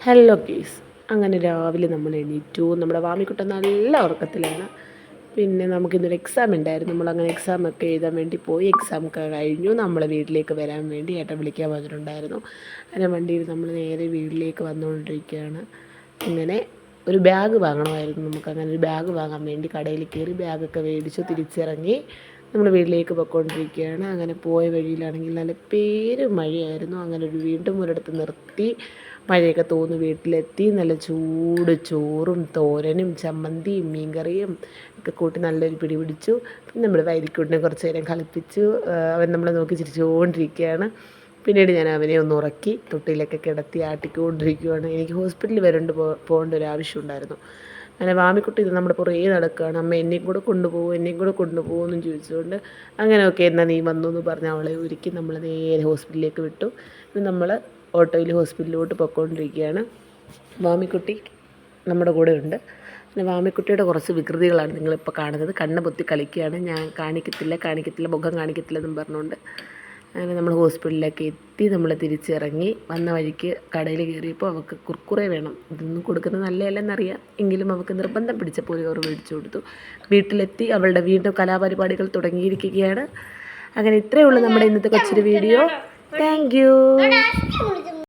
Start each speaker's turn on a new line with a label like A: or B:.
A: Hello ഗീസ്, അങ്ങനെ രാവിലെ നമ്മൾ എണീറ്റു. നമ്മുടെ വാമിക്കുട്ടൻ നല്ല ഉറക്കത്തിലാണ്. പിന്നെ നമുക്കിന്നൊരു എക്സാം ഉണ്ടായിരുന്നു. നമ്മളങ്ങനെ എക്സാമൊക്കെ എഴുതാൻ വേണ്ടി പോയി. എക്സാമൊക്കെ കഴിഞ്ഞു. നമ്മൾ വീട്ടിലേക്ക് വരാൻ വേണ്ടി ഏട്ടൻ വിളിക്കാൻ വന്നിട്ടുണ്ടായിരുന്നു. അങ്ങനെ വണ്ടിയിൽ നമ്മൾ നേരെ വീട്ടിലേക്ക് വന്നുകൊണ്ടിരിക്കുകയാണ്. ഇങ്ങനെ ഒരു ബാഗ് വാങ്ങണമായിരുന്നു. നമുക്കങ്ങനെ ഒരു ബാഗ് വാങ്ങാൻ വേണ്ടി കടയിൽ കയറി ബാഗൊക്കെ മേടിച്ചു. തിരിച്ചിറങ്ങി നമ്മൾ വീട്ടിലേക്ക് പോയിക്കൊണ്ടിരിക്കുകയാണ്. അങ്ങനെ പോയ വഴിയിലാണെങ്കിൽ നല്ല മഴയായിരുന്നു. അങ്ങനെ വീണ്ടും ഒരിടത്ത് നിർത്തി. മഴയൊക്കെ തോന്നി വീട്ടിലെത്തി. നല്ല ചൂട് ചോറും തോരനും ചമ്മന്തിയും മീൻകറിയും ഒക്കെ കൂട്ടി നല്ലൊരു പിടി പിടിച്ചു. പിന്നെ നമ്മൾ വൈരിക്കൂട്ടിനെ കുറച്ച് നേരം കളിപ്പിച്ചു. അവൻ നമ്മളെ നോക്കി ചിരിച്ചുകൊണ്ടിരിക്കുകയാണ്. പിന്നീട് ഞാൻ അവനെ ഒന്ന് ഉറക്കി തൊട്ടിയിലൊക്കെ കിടത്തി ആട്ടിക്കൊണ്ടിരിക്കുകയാണ്. എനിക്ക് ഹോസ്പിറ്റലിൽ പോകേണ്ട ഒരു ആവശ്യം ഉണ്ടായിരുന്നു. അങ്ങനെ വാമിക്കുട്ടി ഇത് നമ്മുടെ പുറകെ നടക്കുകയാണ്. അമ്മ എന്നെയും കൂടെ കൊണ്ടുപോകുമെന്ന് ചോദിച്ചുകൊണ്ട് അങ്ങനെ ഓക്കെ എന്നാൽ നീ വന്നു എന്ന് പറഞ്ഞ് അവളെ ഒരുക്കി നമ്മൾ നേരെ ഹോസ്പിറ്റലിലേക്ക് വിട്ടു. ഇത് നമ്മൾ ഓട്ടോയിൽ ഹോസ്പിറ്റലിലോട്ട് പോയിക്കൊണ്ടിരിക്കുകയാണ്. വാമിക്കുട്ടി നമ്മുടെ കൂടെ ഉണ്ട്. പിന്നെ വാമിക്കുട്ടിയുടെ കുറച്ച് വികൃതികളാണ് നിങ്ങളിപ്പോൾ കാണുന്നത്. കണ്ണ് പൊത്തി കളിക്കുകയാണ്. ഞാൻ കാണിക്കത്തില്ല മുഖം കാണിക്കത്തില്ലെന്നും പറഞ്ഞുകൊണ്ട് അങ്ങനെ നമ്മൾ ഹോസ്പിറ്റലിലേക്ക് എത്തി. നമ്മൾ തിരിച്ചിറങ്ങി വന്ന വഴിക്ക് കടയിൽ കയറിയപ്പോൾ അവൾക്ക് കുർക്കുറേ വേണം. ഇതൊന്നും കൊടുക്കുന്നത് നല്ലതല്ലെന്നറിയാം, എങ്കിലും അവൾക്ക് നിർബന്ധം പിടിച്ചപ്പോൾ ഒരു മേടിച്ചു കൊടുത്തു. വീട്ടിലെത്തി അവളുടെ വീണ്ടും കലാപരിപാടികൾ തുടങ്ങിയിരിക്കുകയാണ്. അങ്ങനെ ഇത്രയേ ഉള്ളൂ നമ്മുടെ ഇന്നത്തെ കൊച്ചൊരു വീഡിയോ. Thank you.